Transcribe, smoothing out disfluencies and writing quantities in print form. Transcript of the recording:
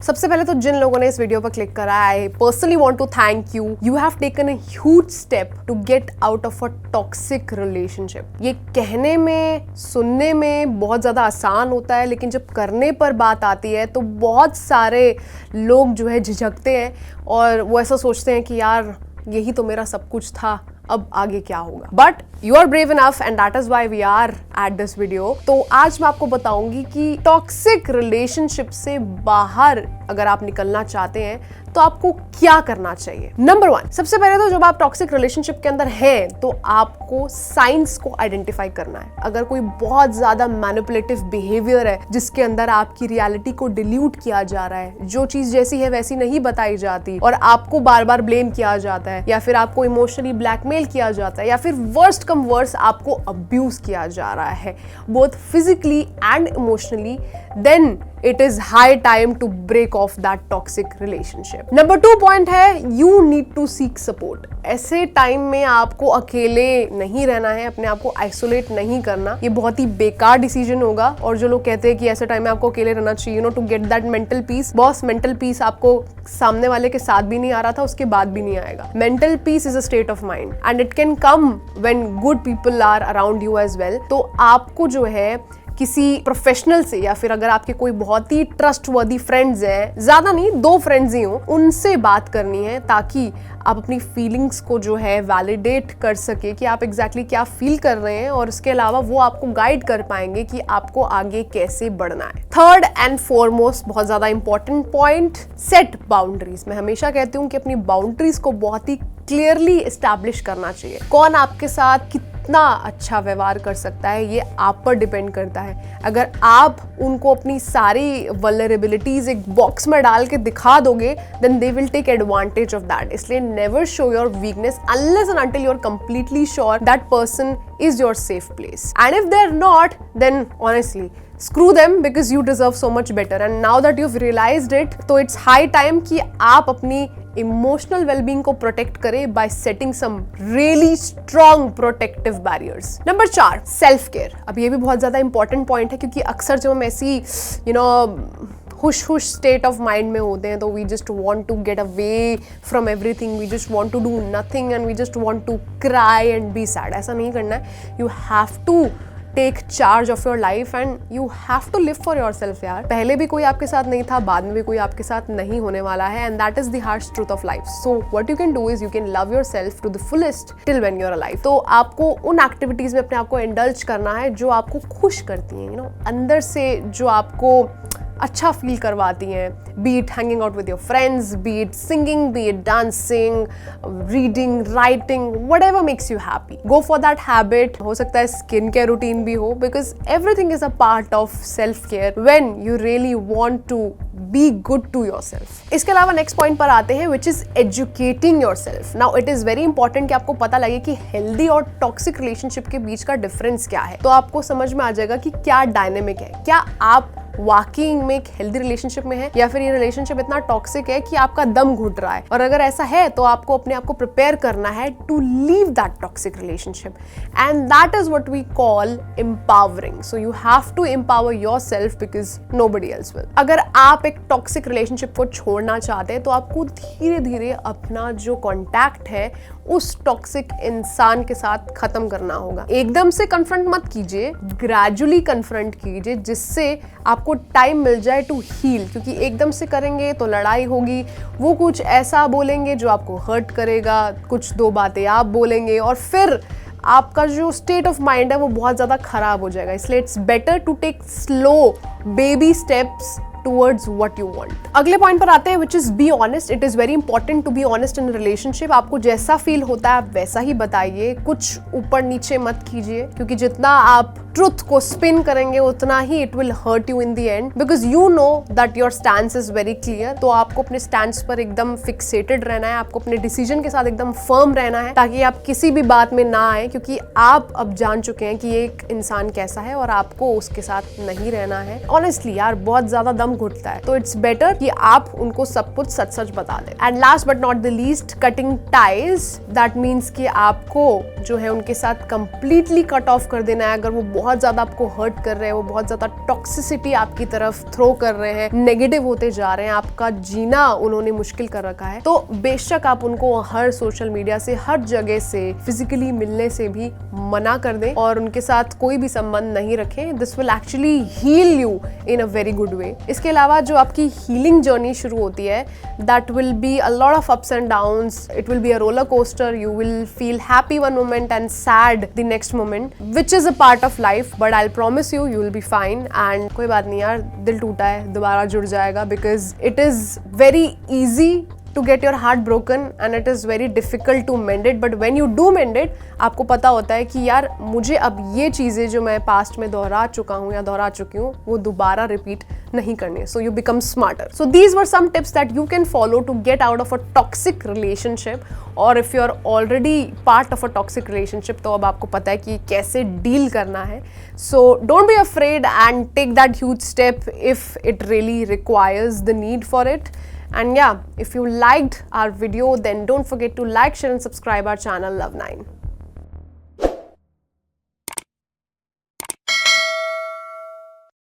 सबसे पहले तो जिन लोगों ने इस वीडियो पर क्लिक करा, I personally want to thank you. You have taken a huge step to get out of a toxic relationship. ये कहने में, सुनने में बहुत ज्यादा आसान होता है, लेकिन जब करने पर बात आती है तो बहुत सारे लोग जो है झिझकते हैं और वो ऐसा सोचते हैं कि यार यही तो मेरा सब कुछ था, अब आगे क्या होगा। But you are brave enough and that is why we are at this video. तो आज मैं आपको बताऊंगी कि टॉक्सिक रिलेशनशिप से बाहर अगर आप निकलना चाहते हैं तो आपको क्या करना चाहिए। नंबर 1, सबसे पहले तो जब आप टॉक्सिक रिलेशनशिप के अंदर हैं तो आपको साइंस को आइडेंटिफाई करना है। अगर कोई बहुत ज्यादा मैनिपुलेटिव बिहेवियर है जिसके अंदर आपकी रियलिटी को डिल्यूट किया जा रहा है, जो चीज जैसी है वैसी नहीं बताई जाती और आपको बार बार ब्लेम किया जाता है, या फिर आपको इमोशनली ब्लैकमेल किया जाता है, या फिर वर्स्ट कम वर्स्ट आपको अब्यूज किया जा रहा है both physically and emotionally, then it is high time to break off that toxic relationship. Number 2 point है, you need to seek support. ऐसे टाइम में आपको अकेले नहीं रहना है, अपने आप को आइसोलेट नहीं करना। ये बहुत ही बेकार डिसीजन होगा। और जो लोग कहते हैं कि ऐसे टाइम में आपको अकेले रहना चाहिए, to get that mental peace, boss mental peace आपको सामने वाले के साथ भी नहीं आ रहा था, उसके बाद भी नहीं आएगा। Mental peace is a state of mind and it can come when good people are around you as well. तो आपको जो है किसी प्रोफेशनल से, या फिर अगर आपके कोई बहुत ही ट्रस्टवर्दी फ्रेंड्स हैं, ज्यादा नहीं 2 फ्रेंड्स ही हो, उनसे बात करनी है ताकि आप अपनी फीलिंग्स को जो है वैलिडेट कर सके कि आप एग्जैक्टली क्या फील कर रहे हैं, और इसके अलावा वो आपको गाइड कर पाएंगे कि आपको आगे कैसे बढ़ना है। थर्ड एंड फॉरमोस्ट बहुत ज्यादा इंपॉर्टेंट पॉइंट, सेट बाउंड्रीज। मैं हमेशा कहती हूँ कि अपनी बाउंड्रीज को बहुत ही क्लियरली एस्टैब्लिश करना चाहिए। कौन आपके साथ कितना अच्छा व्यवहार कर सकता है ये आप पर डिपेंड करता है। अगर आप उनको अपनी सारी वल्नरेबिलिटीज एक बॉक्स में डाल के दिखा दोगे, then they will take advantage of that. इसलिए never show your weakness unless and until you are completely sure that person is your safe place. And if they're not, then honestly screw them, because you deserve so much better. And now that you've realized it, तो it's high time कि आप अपनी emotional wellbeing को protect करें by setting some really strong protective barriers. Number 4, self care. अब ये भी बहुत ज्यादा इंपॉर्टेंट पॉइंट है, क्योंकि अक्सर जब हम ऐसी हुश स्टेट ऑफ माइंड में होते हैं तो we just want to get away from everything, we just want to do nothing and we just want to cry and be sad. ऐसा नहीं करना है। You have to take charge of your life and you have to live for yourself. यार पहले भी कोई आपके साथ नहीं था, बाद में भी कोई आपके साथ नहीं होने वाला है, and that is the harsh truth of life. So what you can do is you can love yourself to the fullest till when you are alive. तो आपको उन एक्टिविटीज में अपने आप को इंडल्ज करना है जो आपको खुश करती हैं, अंदर से जो आपको अच्छा फील करवाती हैं, be it hanging out with your friends, be it singing, be it dancing, reading, writing, whatever makes you happy, go for that habit. हो सकता है स्किन केयर रूटीन भी हो, because everything is a part of self care when you really want to be good to yourself. इसके अलावा next point पर आते हैं, which is educating yourself. Now it is very important कि आपको पता लगे कि हेल्दी और टॉक्सिक रिलेशनशिप के बीच का डिफरेंस क्या है। तो आपको समझ में आ जाएगा कि क्या डायनेमिक है, क्या आप वाकई में एक हेल्दी रिलेशनशिप में है, या फिर ये रिलेशनशिप इतना टॉक्सिक है कि आपका दम घुट रहा है। और अगर ऐसा है तो आपको अपने आप को प्रिपेयर करना है to leave that toxic relationship, and that is what we call empowering. So you have to empower yourself because nobody else will. अगर आप एक टॉक्सिक रिलेशनशिप को छोड़ना चाहते हैं तो आपको धीरे धीरे अपना जो कॉन्टैक्ट है उस टॉक्सिक इंसान के साथ खत्म करना होगा। एकदम से कन्फ्रंट मत कीजिए, ग्रेजुअली कन्फ्रंट कीजिए, जिससे आपको टाइम मिल जाए टू हील। क्योंकि एकदम से करेंगे तो लड़ाई होगी, वो कुछ ऐसा बोलेंगे जो आपको हर्ट करेगा, कुछ 2 बातें आप बोलेंगे और फिर आपका जो स्टेट ऑफ माइंड है वो बहुत ज्यादा खराब हो जाएगा। इसलिए it's better to take slow baby steps towards what you want. अगले पॉइंट पर आते हैं, which is be honest. It is very important to be honest in a relationship. आपको जैसा फील होता है आप वैसा ही बताइए, कुछ ऊपर नीचे मत कीजिए, क्योंकि जितना आप ट्रुथ को स्पिन करेंगे उतना ही it will hurt you in the end, because you know that your stance is very clear. तो आपको अपने स्टैंस पर एकदम फिक्सेटेड रहना है, आपको अपने डिसीजन के साथ एकदम फर्म रहना है, ताकि आप किसी भी बात में ना आए, क्योंकि आप अब जान चुके हैं कि एक इंसान कैसा है और आपको उसके साथ नहीं रहना है। ऑनेस्टली यार बहुत ज्यादा दम घुटता है, तो इट्स बेटर कि आप उनको सब कुछ सच सच बता दें। And last but not the least, cutting ties. That means कि आपको जो है उनके साथ कंप्लीटली कट ऑफ कर देना है। अगर वो बहुत ज़्यादा आपको हर्ट कर रहे हैं, वो बहुत ज़्यादा टॉक्सिसिटी आपकी तरफ थ्रो कर रहे हैं, नेगेटिव होते जा रहे हैं, आपका जीना उन्होंने मुश्किल कर रखा है, तो बेशक आप उनको हर सोशल मीडिया से, हर जगह से, फिजिकली मिलने से भी मना कर दें और उनके साथ कोई भी संबंध नहीं रखें। This will actually heal you in a very good way. इसके अलावा जो आपकी हीलिंग जर्नी शुरू होती है, that will be a lot of ups and downs, it will be a roller coaster, you will feel happy one moment and sad the next moment, which is a part of life, but I promise you you will be fine. And कोई बात नहीं यार, दिल टूटा है, दोबारा जुड़ जाएगा, because it is very easy to get your heart broken and it is very difficult to mend it, but when you do mend it, आपको पता होता है कि यार मुझे अब ये चीज़ें जो मैं पास्ट में दोहरा चुका हूँ या दोहरा चुकी हूँ वो दोबारा रिपीट नहीं करने। So you become smarter. So these were some tips that you can follow to get out of a toxic relationship, or if you are already part of a toxic relationship तो अब आपको पता है कि कैसे deal करना है। So don't be afraid and take that huge step if it really requires the need for it. And yeah, if you liked our video, then don't forget to like, share and subscribe our channel Love9.